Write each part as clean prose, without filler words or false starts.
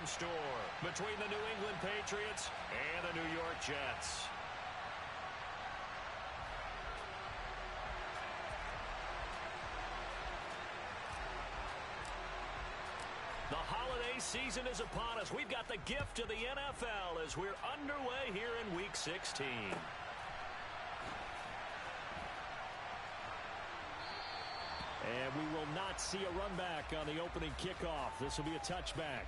halftime score between the New England Patriots and the New York Jets. The holiday season is upon us. We've got the gift of the NFL as we're underway here in Week 16. And we will not see a run back on the opening kickoff. This will be a touchback.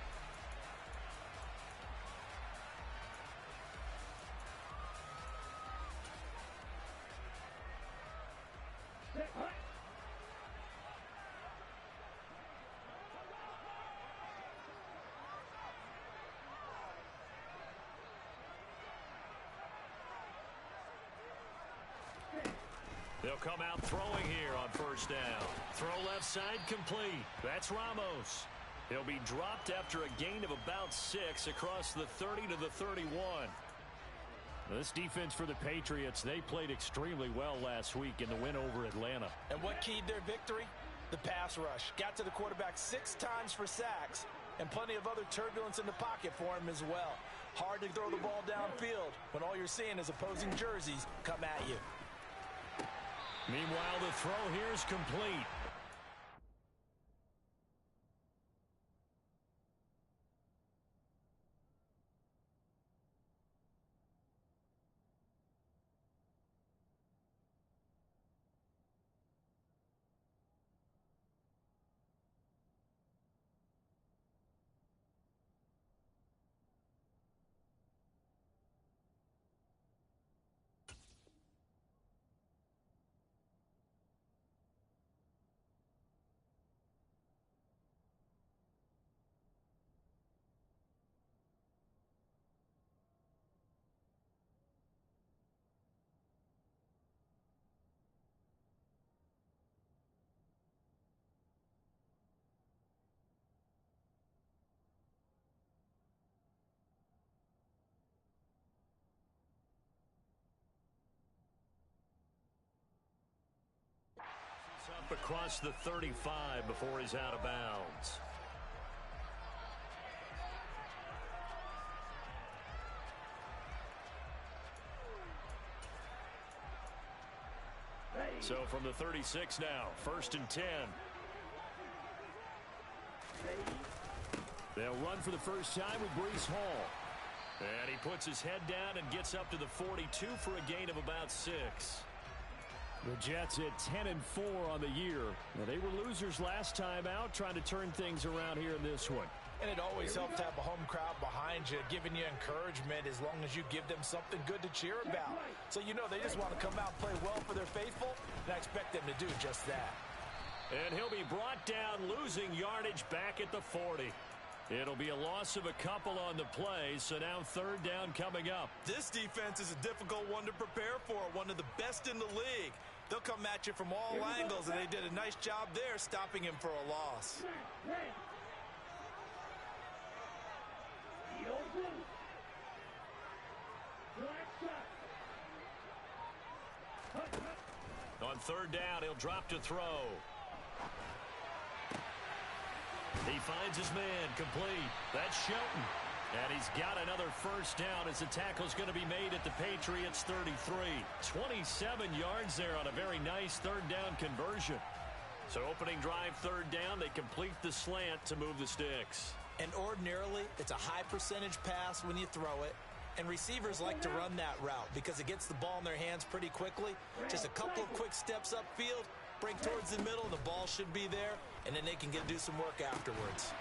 They'll come out throwing here on first down. Throw left side complete. That's Ramos. He'll be dropped after a gain of about 6 across the 30 to the 31. This defense for the Patriots, they played extremely well last week in the win over Atlanta. And what keyed their victory? The pass rush. Got to the quarterback 6 times for sacks, and plenty of other turbulence in the pocket for him as well. Hard to throw the ball downfield when all you're seeing is opposing jerseys come at you. Meanwhile, the throw here is complete. Up across the 35 before he's out of bounds. So from the 36 now, 1st and 10. They'll run for the first time with Breece Hall. And he puts his head down and gets up to the 42 for a gain of about 6. The Jets at 10-4 on the year. Now, they were losers last time out, trying to turn things around here in this one. And it always helps to have a home crowd behind you, giving you encouragement as long as you give them something good to cheer about. So you know they just want to come out and play well for their faithful, and I expect them to do just that. And he'll be brought down, losing yardage back at the 40. It'll be a loss of a couple on the play, so now 3rd down coming up. This defense is a difficult one to prepare for, one of the best in the league. They'll come at you from all angles, and they did a nice job there stopping him for a loss. On 3rd down, he'll drop to throw. He finds his man complete. That's Shelton. And he's got another first down as the tackle's going to be made at the Patriots 33. 27 yards there on a very nice 3rd down conversion. So opening drive 3rd down, they complete the slant to move the sticks. And ordinarily, it's a high percentage pass when you throw it. And receivers like to run that route because it gets the ball in their hands pretty quickly. Just a couple of quick steps upfield, break towards the middle, the ball should be there, and then they can do some work afterwards.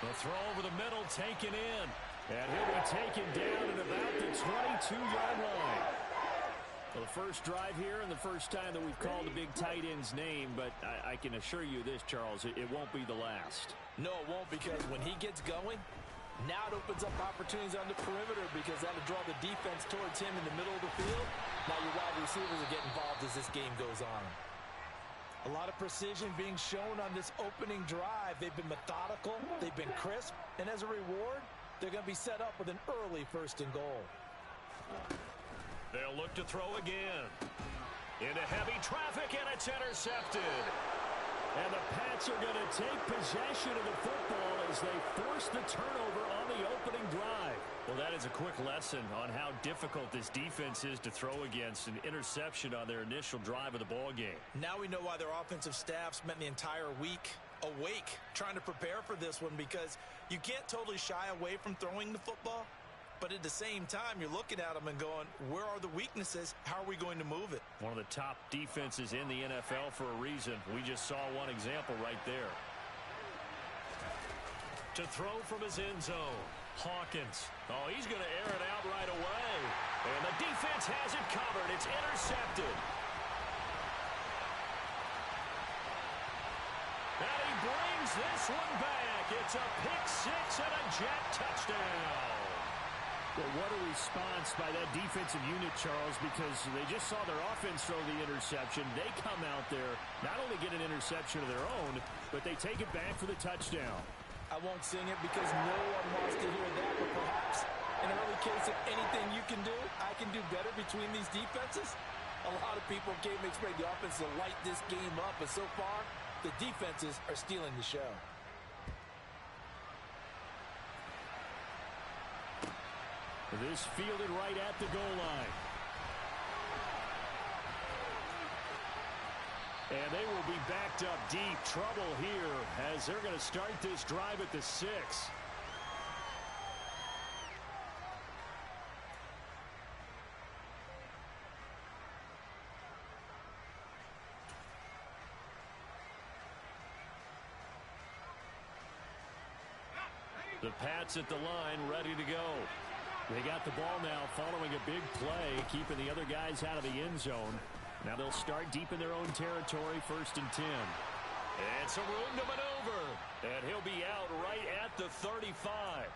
The throw over the middle taken in. And he'll be taken down at about the 22-yard line. Well, the first drive here and the first time that we've called a big tight end's name, but I can assure you this, Charles, it won't be the last. No, it won't, because when he gets going, now it opens up opportunities on the perimeter because that'll draw the defense towards him in the middle of the field. Now your wide receivers will get involved as this game goes on. A lot of precision being shown on this opening drive. They've been methodical, they've been crisp, and as a reward, they're going to be set up with an early 1st and goal. They'll look to throw again. Into heavy traffic, and it's intercepted. And the Pats are going to take possession of the football as as they force the turnover on the opening drive. Well, that is a quick lesson on how difficult this defense is to throw against. An interception on their initial drive of the ball game. Now we know why their offensive staff spent the entire week awake trying to prepare for this one, because you can't totally shy away from throwing the football, but at the same time you're looking at them and going, where are the weaknesses? How are we going to move it? One of the top defenses in the NFL for a reason. We just saw one example right there. To throw from his end zone, Hawkins. Oh, he's going to air it out right away. And the defense has it covered. It's intercepted. And he brings this one back. It's a pick six and a Jet touchdown. Well, what a response by that defensive unit, Charles, because they just saw their offense throw the interception. They come out there, not only get an interception of their own, but they take it back for the touchdown. I won't sing it because no one wants to hear that, but perhaps in an early case of anything you can do, I can do better between these defenses. A lot of people came to expect the offense to light this game up, but so far, the defenses are stealing the show. This fielded right at the goal line. And they will be backed up deep. Trouble here as they're going to start this drive at the 6. The Pats at the line, ready to go. They got the ball now following a big play, keeping the other guys out of the end zone. Now they'll start deep in their own territory, 1st and 10. And some room to maneuver. And he'll be out right at the 35.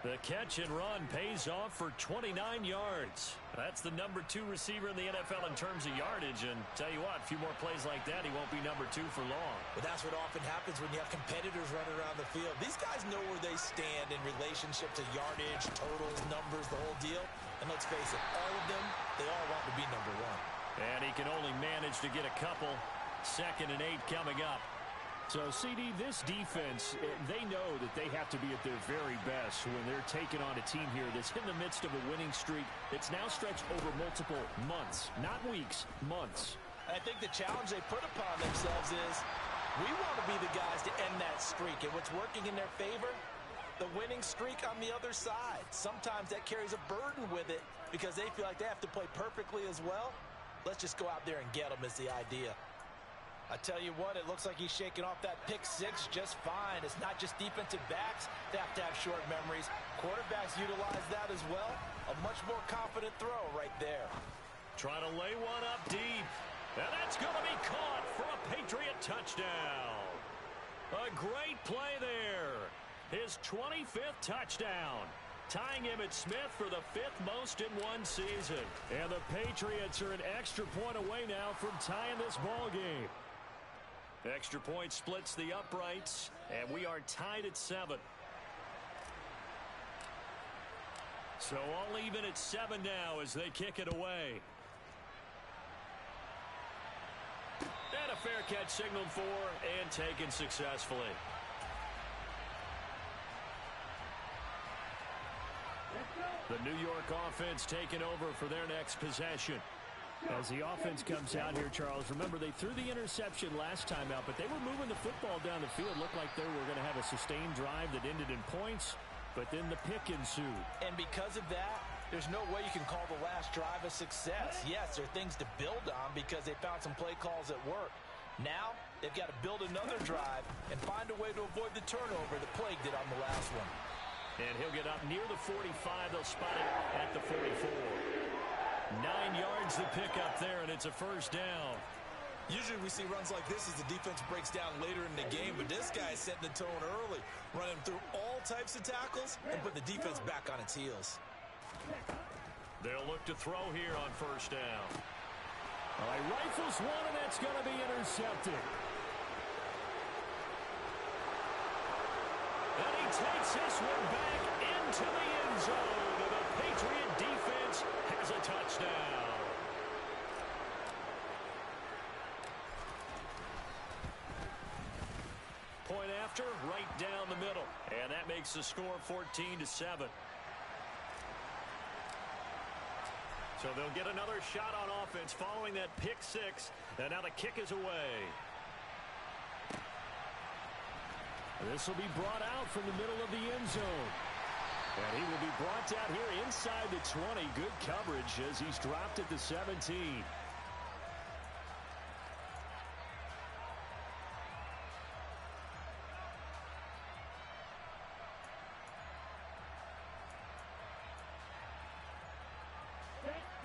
The catch and run pays off for 29 yards. That's the number 2 receiver in the NFL in terms of yardage. And tell you what, a few more plays like that, he won't be number 2 for long. But that's what often happens when you have competitors running around the field. These guys know where they stand in relationship to yardage, totals, numbers, the whole deal. And let's face it, all of them, they all want to be number 1. And he can only manage to get a couple. 2nd and 8 coming up. So, CD, this defense, they know that they have to be at their very best when they're taking on a team here that's in the midst of a winning streak that's now stretched over multiple months, not weeks, months. And I think the challenge they put upon themselves is, we want to be the guys to end that streak. And what's working in their favor? The winning streak on the other side. Sometimes that carries a burden with it because they feel like they have to play perfectly as well. Let's just go out there and get them is the idea. I tell you what, it looks like he's shaking off that pick 6 just fine. It's not just defensive backs that have to have short memories. Quarterbacks utilize that as well. A much more confident throw right there. Trying to lay one up deep. And that's going to be caught for a Patriot touchdown. A great play there. His 25th touchdown. Tying Emmitt Smith for the 5th most in one season. And the Patriots are an extra point away now from tying this ball game. Extra point splits the uprights, and we are tied at 7. So all even at 7 now as they kick it away. And a fair catch signaled for and taken successfully. The New York offense taking over for their next possession. As the offense comes out here, Charles, remember they threw the interception last time out, but they were moving the football down the field. Looked like they were going to have a sustained drive that ended in points, but then the pick ensued. And because of that, there's no way you can call the last drive a success. Yes, there are things to build on because they found some play calls that work. Now, they've got to build another drive and find a way to avoid the turnover that plagued it on the last one. And he'll get up near the 45. They'll spot it at the 44. 9 yards to pick up there, and it's a first down. Usually we see runs like this as the defense breaks down later in the game, but this guy's setting the tone early, running through all types of tackles and put the defense back on its heels. They'll look to throw here on first down. All right, rifles one, and that's going to be intercepted. And he takes this one back into the end zone. The Patriot defense has a touchdown. Point after, right down the middle. makes the score 14-7. So they'll get another shot on offense following that pick six. And now the kick is away. This will be brought out from the middle of the end zone. And he will be brought down here inside the 20. Good coverage as he's dropped at the 17.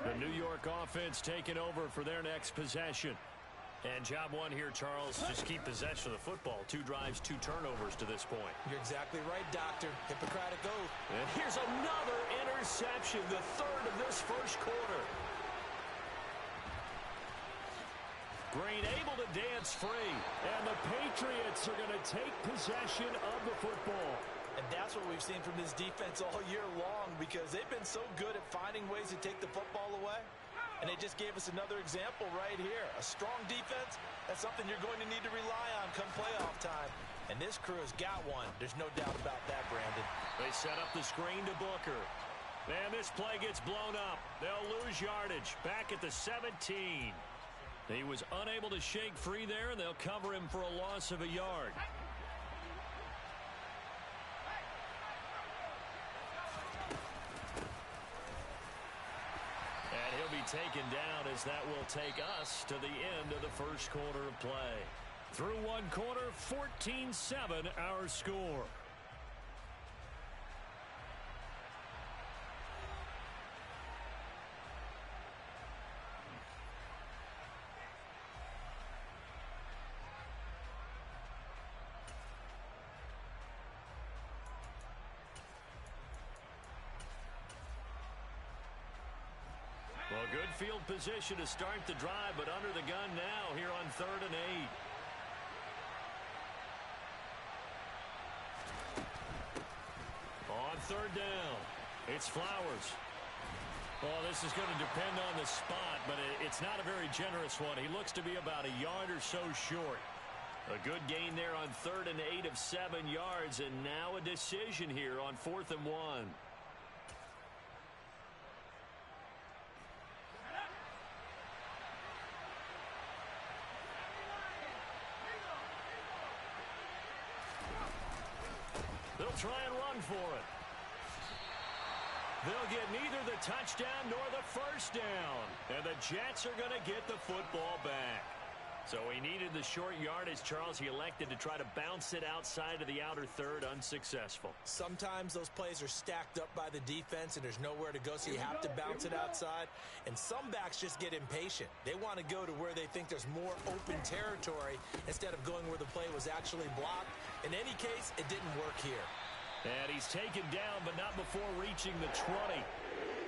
The New York offense taking over for their next possession. And job one here, Charles, just keep possession of the football. 2 drives, 2 turnovers to this point. You're exactly right, Doctor. Hippocratic oath. And here's another interception, the 3rd of this first quarter. Green able to dance free. And the Patriots are going to take possession of the football. And that's what we've seen from this defense all year long, because they've been so good at finding ways to take the football away. And they just gave us another example right here. A strong defense, that's something you're going to need to rely on come playoff time. And this crew has got one. There's no doubt about that, Brandon. They set up the screen to Booker. And this play gets blown up. They'll lose yardage. Back at the 17. He was unable to shake free there, and they'll cover him for a loss of a yard. Taken down as that will take us to the end of the first quarter of play. Through one quarter, 14-7 our score. Well, good field position to start the drive, but under the gun now here on 3rd and 8. On 3rd down, it's Flowers. Well, this is going to depend on the spot, but it's not a very generous one. He looks to be about a yard or so short. A good gain there on 3rd and 8 of 7 yards, and now a decision here on 4th and 1. They'll try and run for it. They'll get neither the touchdown nor the first down. And the Jets are going to get the football back. So he needed the short yardage, Charles. He elected to try to bounce it outside of the outer third, unsuccessful. Sometimes those plays are stacked up by the defense and there's nowhere to go, so you have to bounce it outside. And some backs just get impatient. They want to go to where they think there's more open territory instead of going where the play was actually blocked. In any case, it didn't work here. And he's taken down, but not before reaching the 20.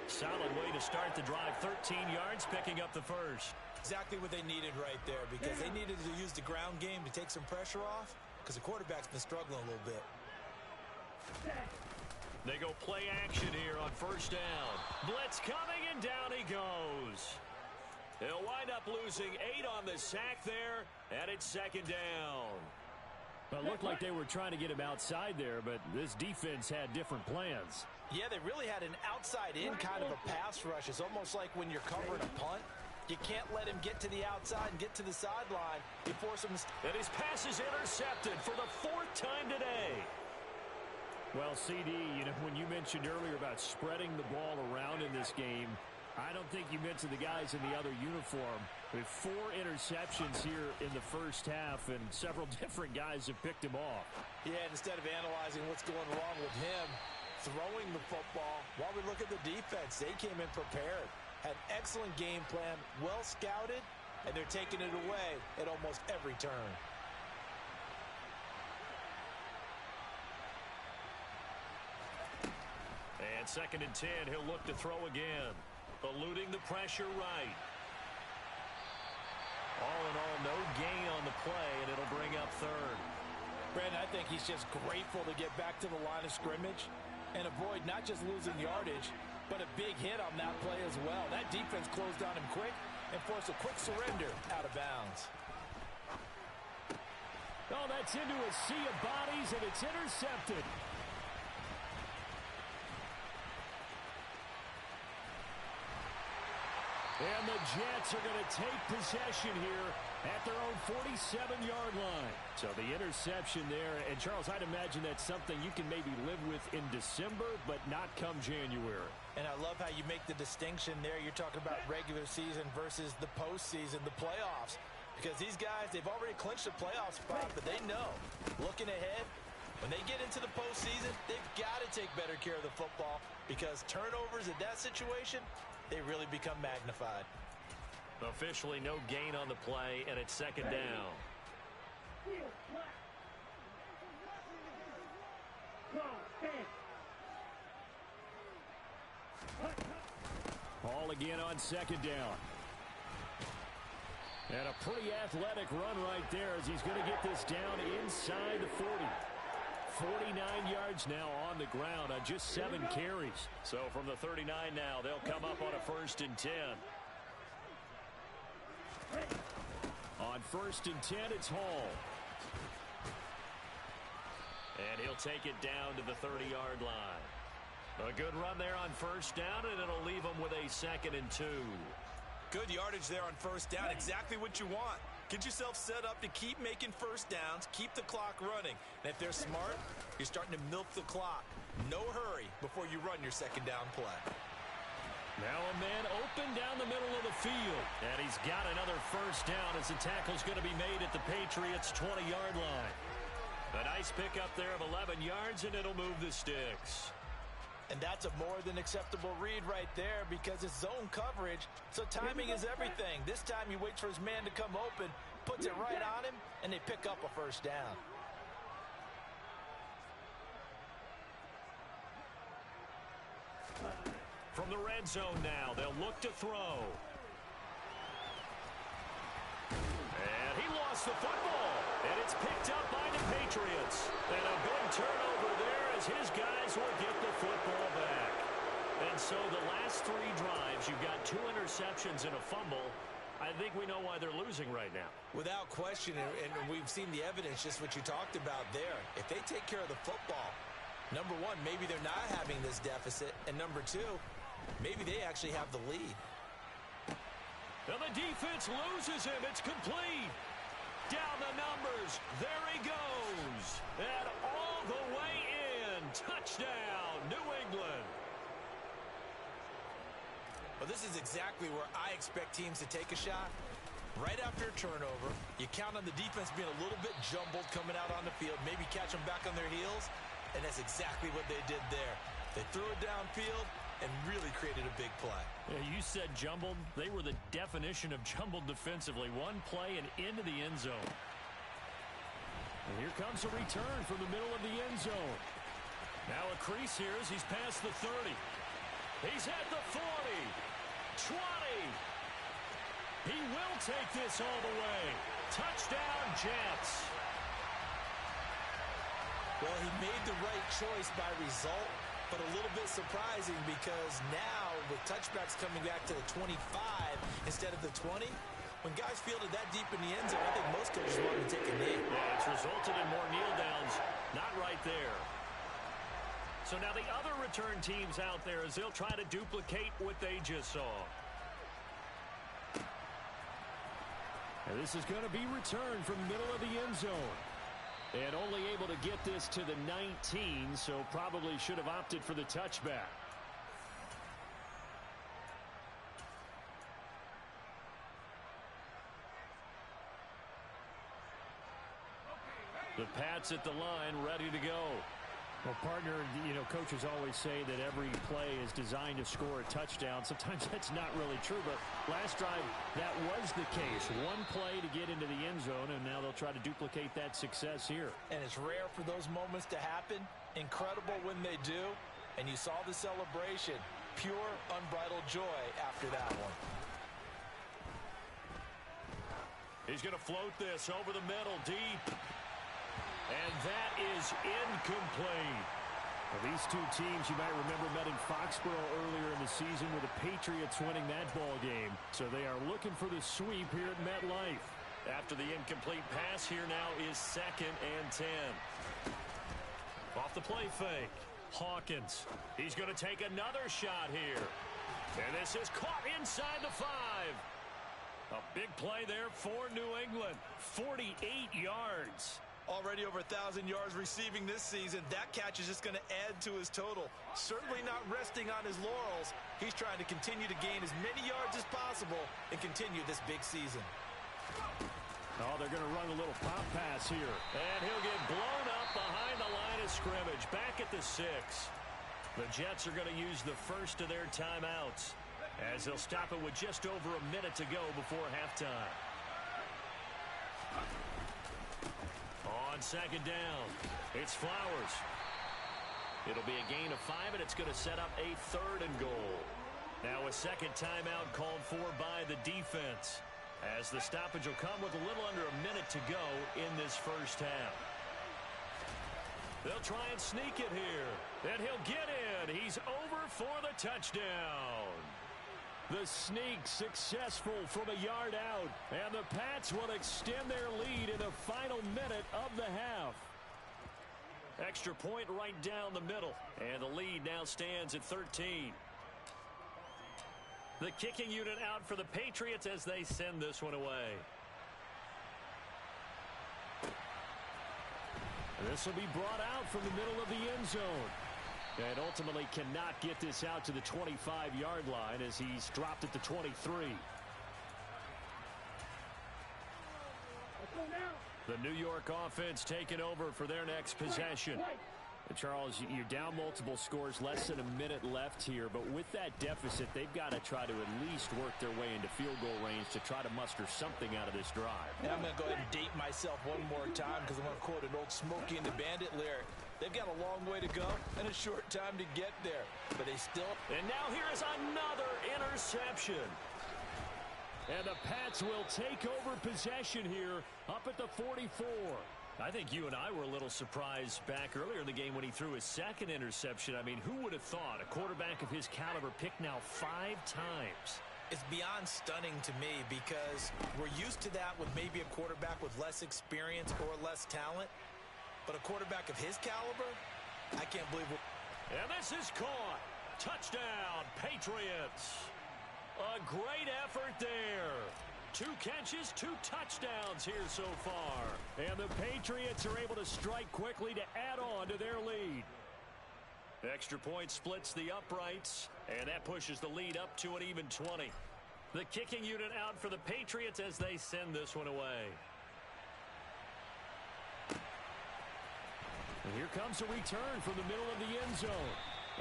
Solid way to start the drive. 13 yards, picking up the first. Exactly what they needed right there, because they needed to use the ground game to take some pressure off, because the quarterback's been struggling a little bit. They go play action here on first down. Blitz coming, and down he goes. They'll wind up losing 8 on the sack there, and it's second down. Well, it looked like they were trying to get him outside there, but this defense had different plans. Yeah, they really had an outside-in kind of a pass rush. It's almost like when you're covering a punt. You can't let him get to the outside and get to the sideline. You force him to... And his pass is intercepted for the 4th time today. Well, CD, when you mentioned earlier about spreading the ball around in this game, I don't think you mentioned the guys in the other uniform. With 4 interceptions here in the first half, and several different guys have picked him off. Yeah, and instead of analyzing what's going wrong with him, throwing the football, while we look at the defense, they came in prepared. Had an excellent game plan, well scouted, and they're taking it away at almost every turn. And 2nd and 10, he'll look to throw again. Eluding the pressure right. All in all, no gain on the play, and it'll bring up 3rd. Brandon, I think he's just grateful to get back to the line of scrimmage and avoid not just losing yardage, but a big hit on that play as well. That defense closed on him quick and forced a quick surrender out of bounds. Oh, that's into a sea of bodies, and it's intercepted. And the Jets are going to take possession here at their own 47-yard line. So the interception there, and Charles, I'd imagine that's something you can maybe live with in December, but not come January. And I love how you make the distinction there. You're talking about regular season versus the postseason, the playoffs. Because these guys, they've already clinched a playoff spot, but they know, looking ahead, when they get into the postseason, they've got to take better care of the football because turnovers in that situation, they really become magnified. Officially no gain on the play, and it's second down. Ball again on second down. And a pretty athletic run right there as he's going to get this down inside the 40. 49 yards now on the ground on just 7 carries. So from the 39 now, they'll come up on a 1st and 10. On 1st and 10, it's Hall. And he'll take it down to the 30-yard line. A good run there on 1st down, and it'll leave them with a 2nd and 2. Good yardage there on 1st down. Exactly what you want. Get yourself set up to keep making 1st downs, keep the clock running. And if they're smart, you're starting to milk the clock. No hurry before you run your 2nd down play. Now a man open down the middle of the field. And he's got another 1st down as the tackle's going to be made at the Patriots' 20-yard line. A nice pickup there of 11 yards, and it'll move the sticks. And that's a more than acceptable read right there because it's zone coverage, so timing is everything. This time he waits for his man to come open, puts it right on him, and they pick up a 1st down. From the red zone now, they'll look to throw. And he lost the football, and it's picked up by the Patriots. And a big turnover there as his guys will get the football back. And so the last 3 drives, you've got 2 interceptions and a fumble. I think we know why they're losing right now. Without question, and we've seen the evidence, just what you talked about there. If they take care of the football, number one, maybe they're not having this deficit. And number 2, maybe they actually have the lead. And the defense loses him. It's complete. Down the numbers. There he goes. And all the way in. Touchdown, New England. Well, this is exactly where I expect teams to take a shot. Right after a turnover, you count on the defense being a little bit jumbled coming out on the field, maybe catch them back on their heels, and that's exactly what they did there. They threw it downfield and really created a big play. Yeah, you said jumbled. They were the definition of jumbled defensively. One play and into the end zone. And here comes a return from the middle of the end zone. Now a crease here as he's past the 30. He's at the 40. 20. He will take this all the way. Touchdown, Jets. Well, he made the right choice by result, but a little bit surprising because now with touchbacks coming back to the 25 instead of the 20, when guys fielded that deep in the end zone, I think most coaches want to take a knee. Yeah, it's resulted in more kneel downs. Not right there. So now the other return teams out there as they'll try to duplicate what they just saw. And this is going to be returned from the middle of the end zone. And only able to get this to the 19, so probably should have opted for the touchback. The Pats at the line, ready to go. Well, partner, you know, coaches always say that every play is designed to score a touchdown. Sometimes that's not really true, but last drive, that was the case. One play to get into the end zone, and now they'll try to duplicate that success here. And it's rare for those moments to happen. Incredible when they do. And you saw the celebration. Pure, unbridled joy after that one. He's going to float this over the middle, deep. And that is incomplete. Well, these two teams, you might remember, met in Foxborough earlier in the season with the Patriots winning that ball game. So they are looking for the sweep here at MetLife. After the incomplete pass, here now is 2nd and 10. Off the play fake. Hawkins. He's going to take another shot here. And this is caught inside the 5. A big play there for New England. 48 yards. Already over 1,000 yards receiving this season. That catch is just going to add to his total. Certainly not resting on his laurels. He's trying to continue to gain as many yards as possible and continue this big season. Oh, they're going to run a little pop pass here. And he'll get blown up behind the line of scrimmage. Back at the 6. The Jets are going to use the first of their timeouts as they'll stop it with just over a minute to go before halftime. On second down, it's Flowers. It'll be a gain of 5, and it's going to set up a 3rd and goal. Now a second timeout called for by the defense, as the stoppage will come with a little under a minute to go in this first half. They'll try and sneak it here, and he'll get in. He's over for the touchdown. The sneak successful from a yard out, and the Pats will extend their lead in the final minute of the half. Extra point right down the middle, and the lead now stands at 13. The kicking unit out for the Patriots as they send this one away. This will be brought out from the middle of the end zone. And ultimately cannot get this out to the 25-yard line as he's dropped at the 23. The New York offense taking over for their next possession. And Charles, you're down multiple scores, less than a minute left here. But with that deficit, they've got to try to at least work their way into field goal range to try to muster something out of this drive. And I'm going to go ahead and date myself one more time because I'm going to quote an old Smokey and the Bandit lyric. They've got a long way to go and a short time to get there. But they still... And now here is another interception. And the Pats will take over possession here up at the 44. I think you and I were a little surprised back earlier in the game when he threw his second interception. I mean, who would have thought a quarterback of his caliber picked now 5 times? It's beyond stunning to me because we're used to that with maybe a quarterback with less experience or less talent. But a quarterback of his caliber, I can't believe it. And this is caught. Touchdown, Patriots. A great effort there. 2 catches, 2 touchdowns here so far. And the Patriots are able to strike quickly to add on to their lead. Extra point splits the uprights, and that pushes the lead up to an even 20. The kicking unit out for the Patriots as they send this one away. And here comes a return from the middle of the end zone.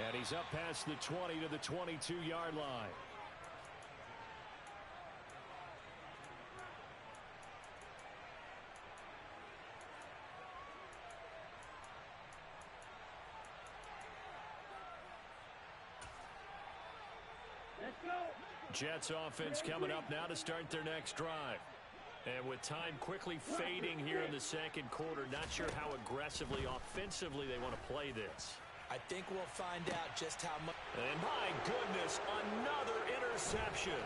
And he's up past the 20 to the 22-yard line. Jets offense coming up now to start their next drive. And with time quickly fading here in the second quarter, not sure how aggressively, offensively they want to play this. I think we'll find out just how much. And my goodness, another interception.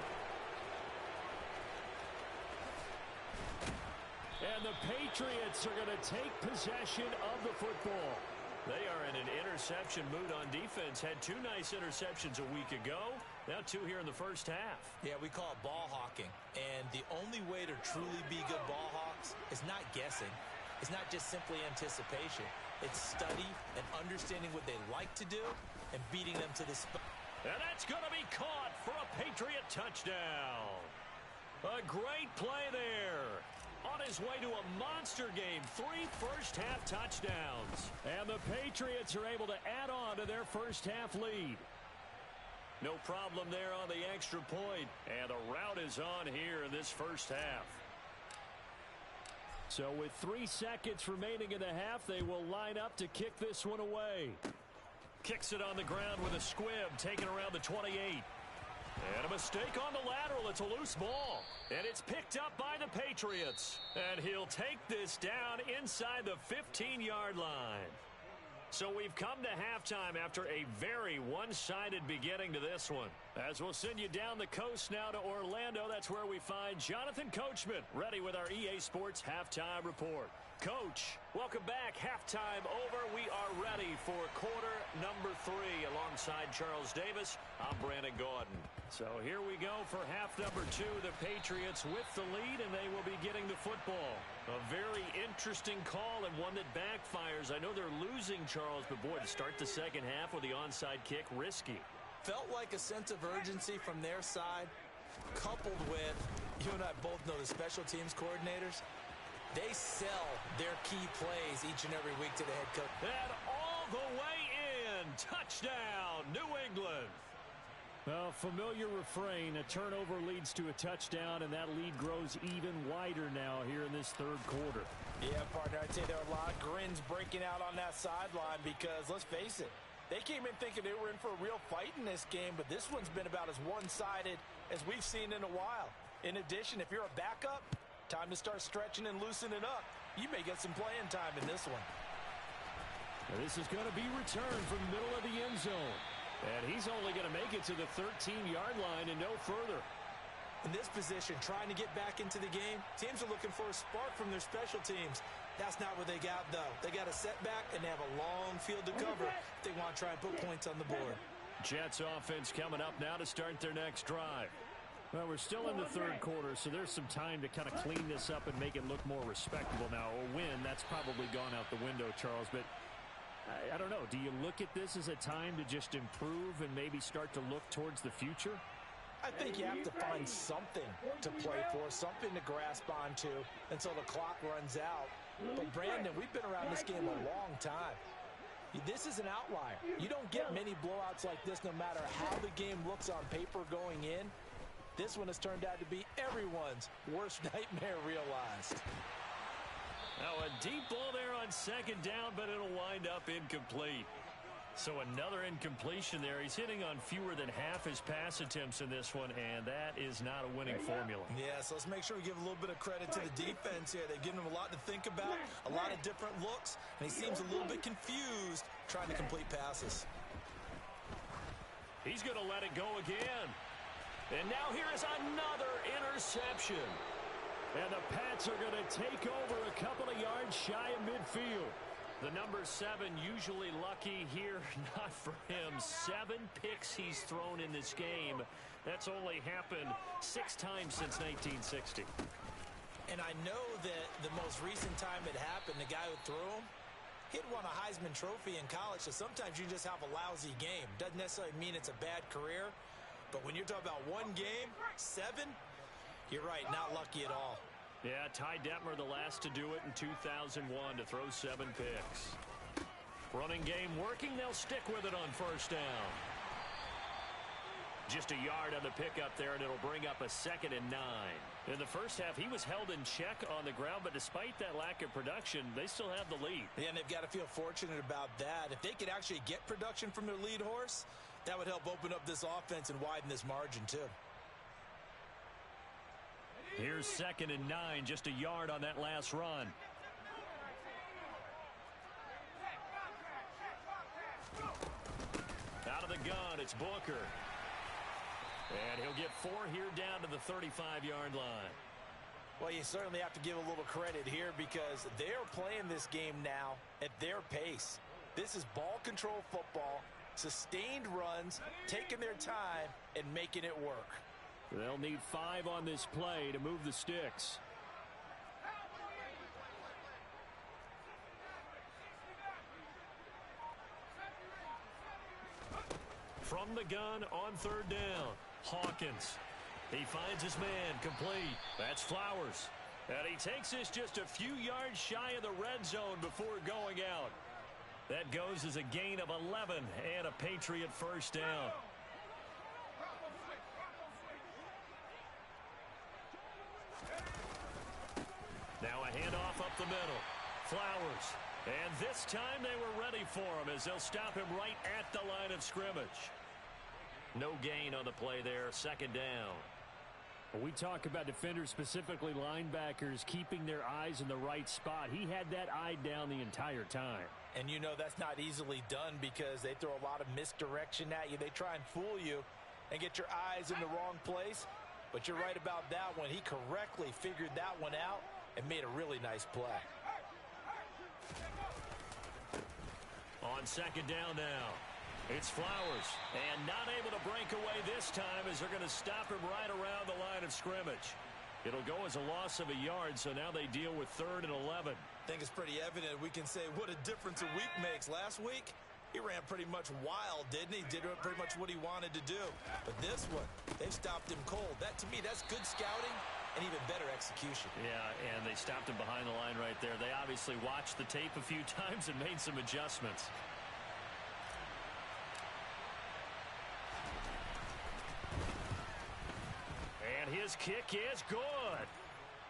And the Patriots are going to take possession of the football. They are in an interception mood on defense. Had 2 nice interceptions a week ago. Now 2 here in the first half. Yeah, we call it ball hawking. And the only way to truly be good ball hawks is not guessing. It's not just simply anticipation. It's study and understanding what they like to do and beating them to the spot. And that's going to be caught for a Patriot touchdown. A great play there. On his way to a monster game, 3 first-half touchdowns. And the Patriots are able to add on to their first-half lead. No problem there on the extra point. And the route is on here in this first half. So with 3 seconds remaining in the half, they will line up to kick this one away. Kicks it on the ground with a squib, taken around the 28. And a mistake on the lateral. It's a loose ball. And it's picked up by the Patriots. And he'll take this down inside the 15-yard line. So we've come to halftime after a very one-sided beginning to this one. As we'll send you down the coast now to Orlando, that's where we find Jonathan Coachman, ready with our EA Sports Halftime Report. Coach, welcome back. Halftime over. We are ready for quarter number 3. Alongside Charles Davis, I'm Brandon Gaudin. So here we go for half number 2. The Patriots with the lead, and they will be getting the football. A very interesting call and one that backfires. I know they're losing, Charles, but boy, to start the second half with the onside kick, risky. Felt like a sense of urgency from their side, coupled with, you and I both know the special teams coordinators, they sell their key plays each and every week to the head coach. And all the way in. Touchdown, New England. Well, familiar refrain, a turnover leads to a touchdown, and that lead grows even wider now here in this third quarter. Yeah, partner, I'd say there are a lot of grins breaking out on that sideline because, let's face it, they came in thinking they were in for a real fight in this game, but this one's been about as one-sided as we've seen in a while. In addition, if you're a backup, time to start stretching and loosening up. You may get some playing time in this one. This is going to be returned from the middle of the end zone. And he's only going to make it to the 13-yard line and no further. In this position, trying to get back into the game, teams are looking for a spark from their special teams. That's not what they got, though. They got a setback, and they have a long field to cover if they want to try and put points on the board. Jets offense coming up now to start their next drive. Well, we're still in the third quarter, so there's some time to kind of clean this up and make it look more respectable now. A win, that's probably gone out the window, Charles, but I don't know. Do you look at this as a time to just improve and maybe start to look towards the future? I think you have to find something to play for, something to grasp onto until the clock runs out. But, Brandon, we've been around this game a long time. This is an outlier. You don't get many blowouts like this no matter how the game looks on paper going in. This one has turned out to be everyone's worst nightmare realized. Now a deep ball there on second down, but it'll wind up incomplete. So another incompletion there. He's hitting on fewer than half his pass attempts in this one, and that is not a winning formula. Yeah, so let's make sure we give a little bit of credit to the defense here. They've given him a lot to think about, a lot of different looks, and he seems a little bit confused trying to complete passes. He's going to let it go again. And now here is another interception. And the Pats are going to take over a couple of yards shy of midfield. The number 7 usually lucky here. Not for him. 7 picks he's thrown in this game. That's only happened 6 times since 1960. And I know that the most recent time it happened, the guy who threw him, he'd won a Heisman Trophy in college, so sometimes you just have a lousy game. Doesn't necessarily mean it's a bad career. But when you're talking about one game, 7, you're right, not lucky at all. Yeah, Ty Detmer the last to do it in 2001 to throw 7 picks. Running game working, they'll stick with it on first down. Just a yard on the pickup there, and it'll bring up a 2nd and 9. In the first half, he was held in check on the ground, but despite that lack of production, they still have the lead. Yeah, and they've got to feel fortunate about that. If they could actually get production from their lead horse, that would help open up this offense and widen this margin, too. Here's 2nd and 9, just a yard on that last run. Out of the gun, it's Booker. And he'll get 4 here down to the 35-yard line. Well, you certainly have to give a little credit here because they're playing this game now at their pace. This is ball control football, sustained runs, taking their time, and making it work. They'll need 5 on this play to move the sticks. From the gun on 3rd down, Hawkins. He finds his man complete. That's Flowers. And he takes this just a few yards shy of the red zone before going out. That goes as a gain of 11 and a Patriot first down. Now a handoff up the middle. Flowers. And this time they were ready for him as they'll stop him right at the line of scrimmage. No gain on the play there. 2nd down. When we talk about defenders, specifically linebackers, keeping their eyes in the right spot. He had that eye down the entire time. And you know that's not easily done because they throw a lot of misdirection at you. They try and fool you and get your eyes in the wrong place. But you're right about that one. He correctly figured that one out and made a really nice play. On 2nd down now. It's Flowers, and not able to break away this time as they're going to stop him right around the line of scrimmage. It'll go as a loss of a yard, so now they deal with 3rd and 11. I think it's pretty evident we can say what a difference a week makes. Last week, he ran pretty much wild, didn't he? Did pretty much what he wanted to do. But this one, they've stopped him cold. That, to me, that's good scouting and even better execution. Yeah, and they stopped him behind the line right there. They obviously watched the tape a few times and made some adjustments. And his kick is good.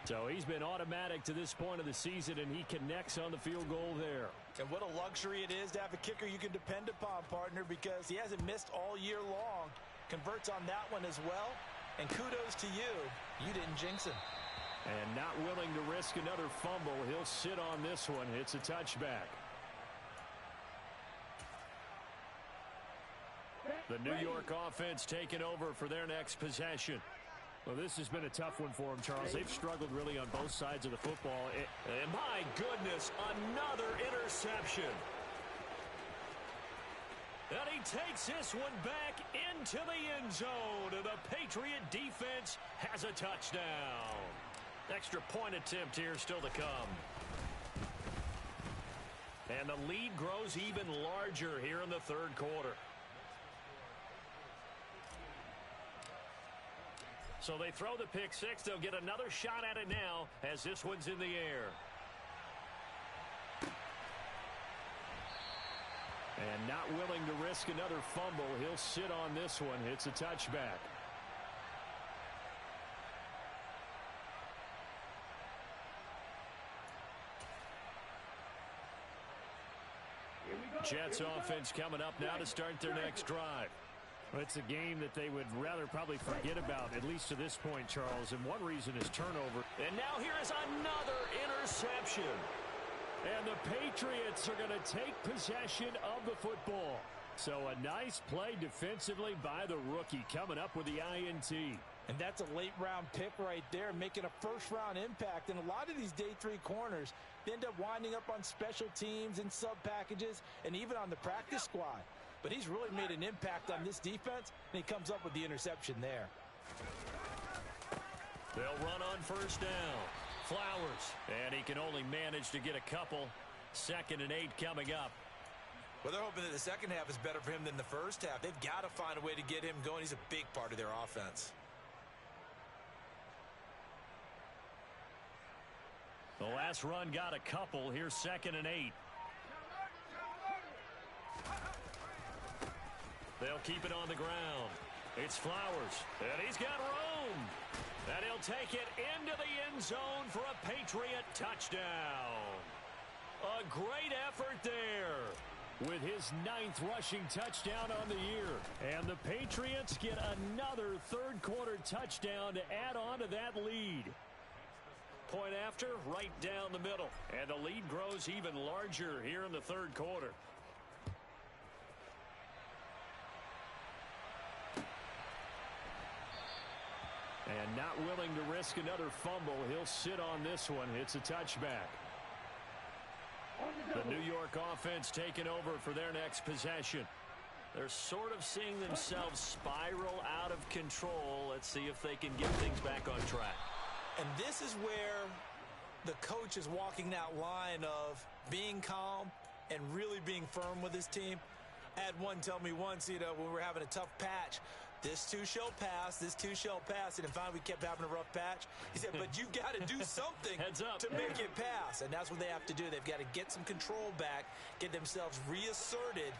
So he's been automatic to this point of the season, and he connects on the field goal there. And what a luxury it is to have a kicker you can depend upon, partner, because he hasn't missed all year long. Converts on that one as well. And kudos to you. You didn't jinx him. And not willing to risk another fumble. He'll sit on this one. It's a touchback. The New York offense taking over for their next possession. Well, this has been a tough one for them, Charles. They've struggled really on both sides of the football. And my goodness, another interception. And he takes this one back into the end zone. And the Patriot defense has a touchdown. Extra point attempt here still to come. And the lead grows even larger here in the 3rd quarter. So they throw the pick six. They'll get another shot at it now as this one's in the air. And not willing to risk another fumble. He'll sit on this one. It's a touchback. Jets offense coming up now to start their next drive. Well, it's a game that they would rather probably forget about, at least to this point, Charles. And one reason is turnover. And now here is another interception. And the Patriots are going to take possession of the football. So a nice play defensively by the rookie coming up with the INT. And that's a late-round pick right there, making a first-round impact. And a lot of these day 3 corners, they end up winding up on special teams and sub-packages and even on the practice squad. But he's really made an impact on this defense, and he comes up with the interception there. They'll run on first down. Flowers, and he can only manage to get a couple. 2nd and 8 coming up. Well, they're hoping that the second half is better for him than the first half. They've got to find a way to get him going. He's a big part of their offense. The last run got a couple. Here's 2nd and 8. They'll keep it on the ground. It's Flowers, and he's got room. And he'll take it into the end zone for a Patriot touchdown. A great effort there with his 9th rushing touchdown on the year. And the Patriots get another 3rd quarter touchdown to add on to that lead. Point after, right down the middle. And the lead grows even larger here in the 3rd quarter. And not willing to risk another fumble. He'll sit on this one. It's a touchback. The New York offense taking over for their next possession. They're sort of seeing themselves spiral out of control. Let's see if they can get things back on track. And this is where the coach is walking that line of being calm and really being firm with his team. I had one tell me once, when we were having a tough patch, this too shall pass, this too shall pass. And finally we kept having a rough patch. He said, but you got to do something to make it pass. And that's what they have to do. They've got to get some control back, get themselves reasserted,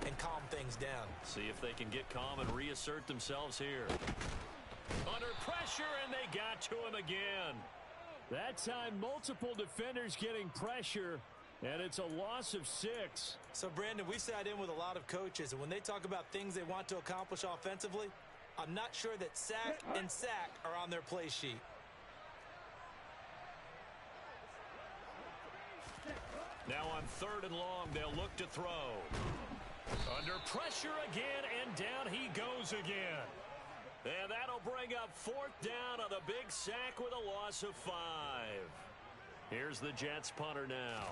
and calm things down. See if they can get calm and reassert themselves here. Under pressure, and they got to him again. That time, multiple defenders getting pressure, and it's a loss of 6. So, Brandon, we sat in with a lot of coaches, and when they talk about things they want to accomplish offensively, I'm not sure that sack and sack are on their play sheet. Now on 3rd and long, they'll look to throw. Under pressure again, and down he goes again. And that'll bring up 4th down on the big sack with a loss of 5. Here's the Jets punter now,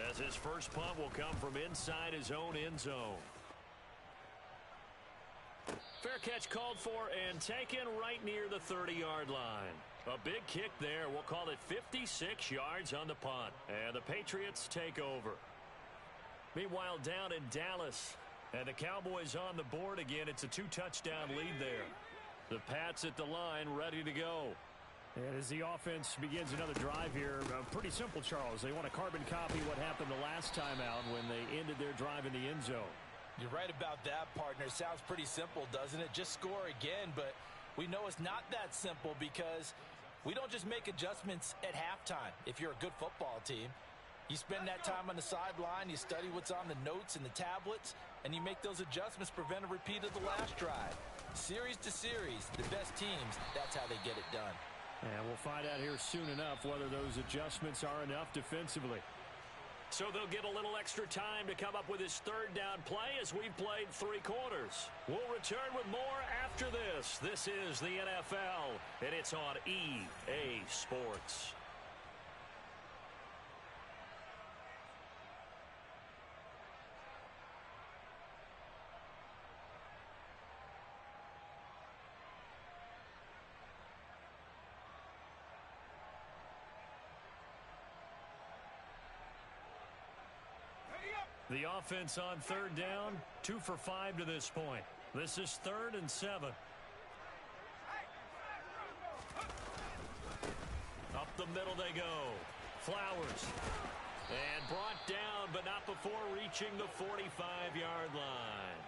as his first punt will come from inside his own end zone. Fair catch called for and taken right near the 30-yard line. A big kick there. We'll call it 56 yards on the punt. And the Patriots take over. Meanwhile, down in Dallas, and the Cowboys on the board again. It's a 2-touchdown lead there. The Pats at the line, ready to go. And as the offense begins another drive here, pretty simple, Charles. They want to carbon copy what happened the last time out when they ended their drive in the end zone. You're right about that, partner. Sounds pretty simple, doesn't it? Just score again, but we know it's not that simple because we don't just make adjustments at halftime if you're a good football team. You spend that time on the sideline, you study what's on the notes and the tablets, and you make those adjustments, prevent a repeat of the last drive. Series to series, the best teams, that's how they get it done. And we'll find out here soon enough whether those adjustments are enough defensively. So they'll get a little extra time to come up with his third down play as we've played 3 quarters. We'll return with more after this. This is the NFL, and it's on EA Sports. The offense on third down, 2 for 5 to this point. This is 3rd and 7. Up the middle they go. Flowers. And brought down, but not before reaching the 45-yard line.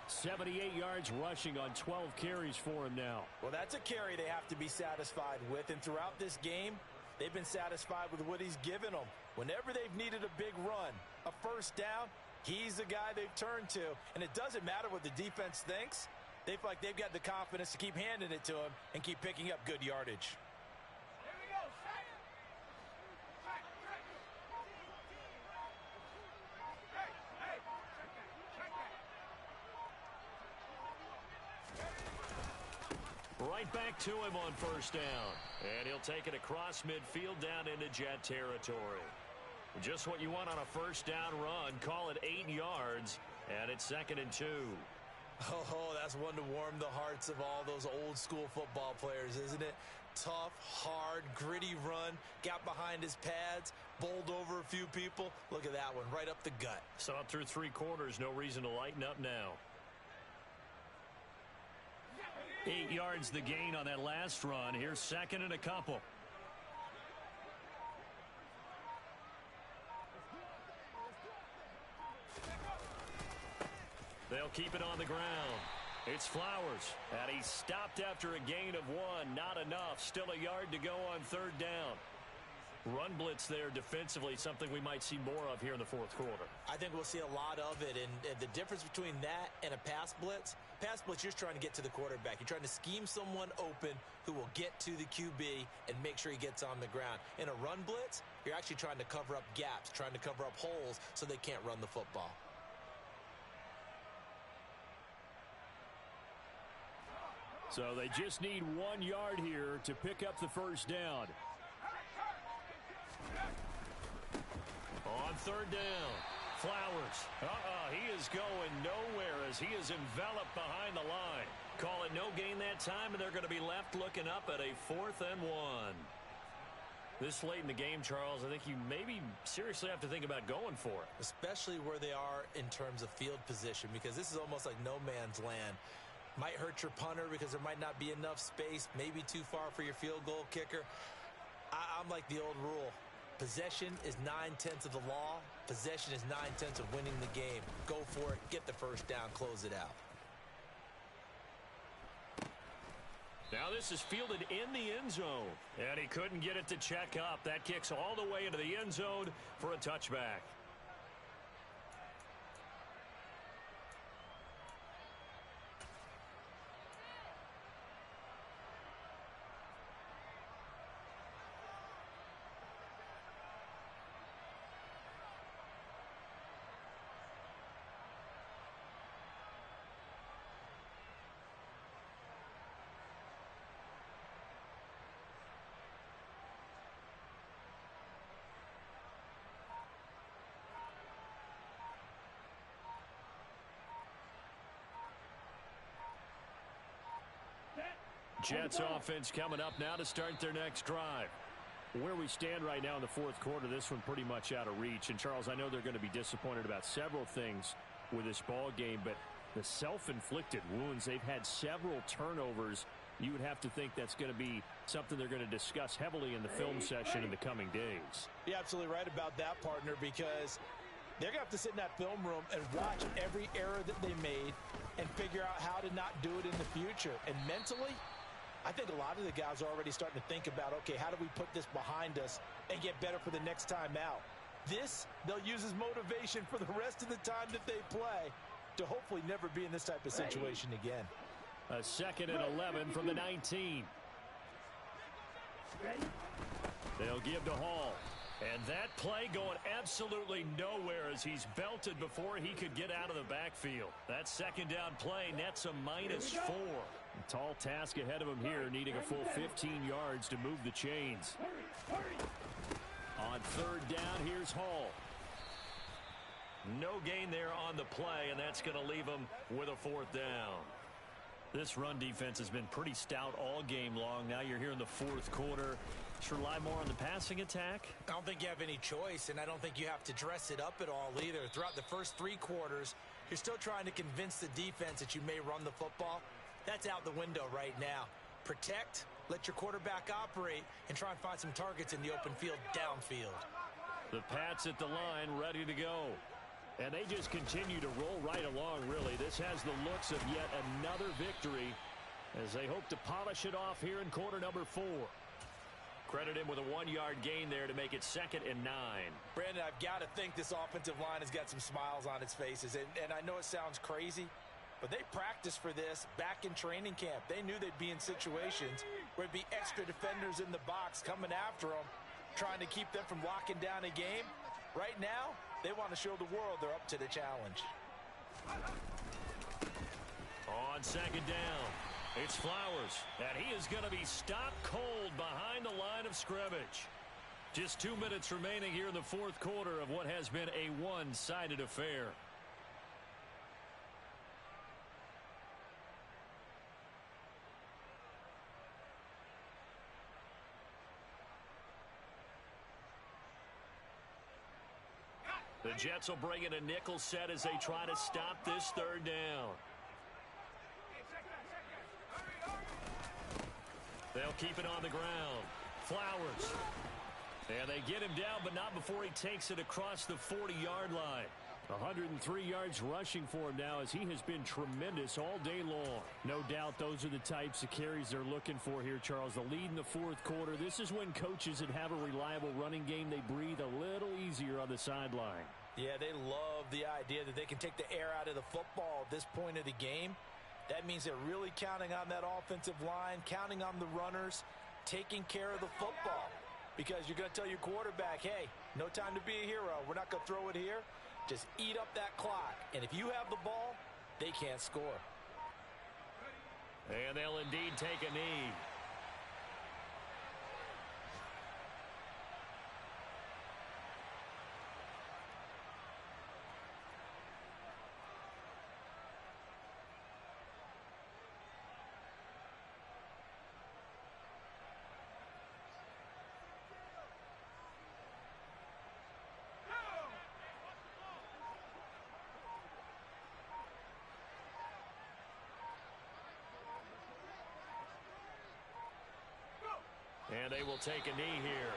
78 yards rushing on 12 carries for him now. Well, that's a carry they have to be satisfied with, and throughout this game, they've been satisfied with what he's given them. Whenever they've needed a big run, a first down, he's the guy they've turned to. And it doesn't matter what the defense thinks. They feel like they've got the confidence to keep handing it to him and keep picking up good yardage. Right back to him on first down. And he'll take it across midfield down into Jet territory. Just what you want on a first down run. Call it 8 yards, and it's 2nd and 2. Oh, that's one to warm the hearts of all those old school football players, isn't it? Tough, hard, gritty run, got behind his pads, bowled over a few people. Look at that one, right up the gut. Saw it through 3 quarters, no reason to lighten up now. 8 yards the gain on that last run. Here's 2nd and a couple. They'll keep it on the ground. It's Flowers, and he stopped after a gain of 1. Not enough. Still a yard to go on third down. Run blitz there defensively, something we might see more of here in the 4th quarter. I think we'll see a lot of it, and the difference between that and a pass blitz, you're trying to get to the quarterback. You're trying to scheme someone open who will get to the QB and make sure he gets on the ground. In a run blitz, you're actually trying to cover up gaps, trying to cover up holes so they can't run the football. So they just need 1 yard here to pick up the first down. On third down, Flowers. He is going nowhere as he is enveloped behind the line. Call it no gain that time, and they're going to be left looking up at a 4th and 1. This late in the game, Charles, I think you maybe seriously have to think about going for it. Especially where they are in terms of field position, because this is almost like no man's land. Might hurt your punter because there might not be enough space, maybe too far for your field goal kicker. I'm like the old rule. Possession is 9/10 of the law. Possession is 9/10 of winning the game. Go for it. Get the first down. Close it out. Now this is fielded in the end zone. And he couldn't get it to check up. That kicks all the way into the end zone for a touchback. Jets offense coming up now to start their next drive. Where we stand right now in the fourth quarter, this one pretty much out of reach. And, Charles, I know they're going to be disappointed about several things with this ball game, but the self-inflicted wounds, they've had several turnovers. You would have to think that's going to be something they're going to discuss heavily in the film session in the coming days. You're absolutely right about that, partner, because they're going to have to sit in that film room and watch every error that they made and figure out how to not do it in the future. And mentally, I think a lot of the guys are already starting to think about, okay, how do we put this behind us and get better for the next time out? This, they'll use as motivation for the rest of the time that they play to hopefully never be in this type of situation again. A 2nd and 11 from the 19. They'll give to Hall. And that play going absolutely nowhere as he's belted before he could get out of the backfield. That second down play nets a -4. A tall task ahead of him here, needing a full 15 yards to move the chains. On 3rd down, here's Hall. No gain there on the play, and that's going to leave him with a 4th down. This run defense has been pretty stout all game long. Now you're here in the fourth quarter. Should rely more on the passing attack? I don't think you have any choice, and I don't think you have to dress it up at all either. Throughout the first 3 quarters, you're still trying to convince the defense that you may run the football. That's out the window right now. Protect, let your quarterback operate, and try and find some targets in the open field downfield. The Pats at the line ready to go. And they just continue to roll right along, really. This has the looks of yet another victory as they hope to polish it off here in quarter number 4. Credit him with a 1-yard gain there to make it 2nd and 9. Brandon, I've got to think this offensive line has got some smiles on its faces. And I know it sounds crazy, but they practiced for this back in training camp. They knew they'd be in situations where there'd be extra defenders in the box coming after them, trying to keep them from locking down a game. Right now, they want to show the world they're up to the challenge. On 2nd down, it's Flowers, and he is going to be stopped cold behind the line of scrimmage. Just 2 minutes remaining here in the fourth quarter of what has been a one-sided affair. The Jets will bring in a nickel set as they try to stop this 3rd down. They'll keep it on the ground. Flowers. And they get him down, but not before he takes it across the 40-yard line. 103 yards rushing for him now as he has been tremendous all day long. No doubt those are the types of carries they're looking for here, Charles. The lead in the fourth quarter. This is when coaches that have a reliable running game, they breathe a little easier on the sideline. Yeah, they love the idea that they can take the air out of the football at this point of the game. That means they're really counting on that offensive line, counting on the runners, taking care of the football. Because you're going to tell your quarterback, hey, no time to be a hero. We're not going to throw it here. Just eat up that clock. And if you have the ball, they can't score. And they'll indeed take a knee. And they will take a knee here.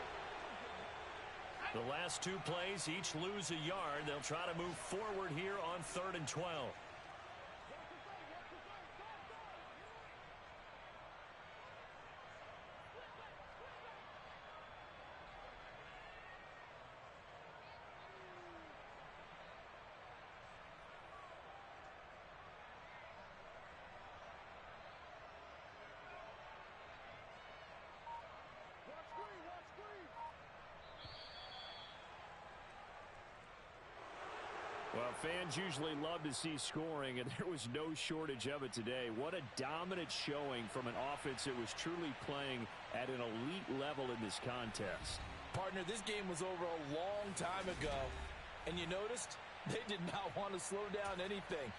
The last 2 plays, each lose a yard. They'll try to move forward here on 3rd and 12. Well, fans usually love to see scoring, and there was no shortage of it today. What a dominant showing from an offense that was truly playing at an elite level in this contest. Partner, this game was over a long time ago, and you noticed they did not want to slow down anything.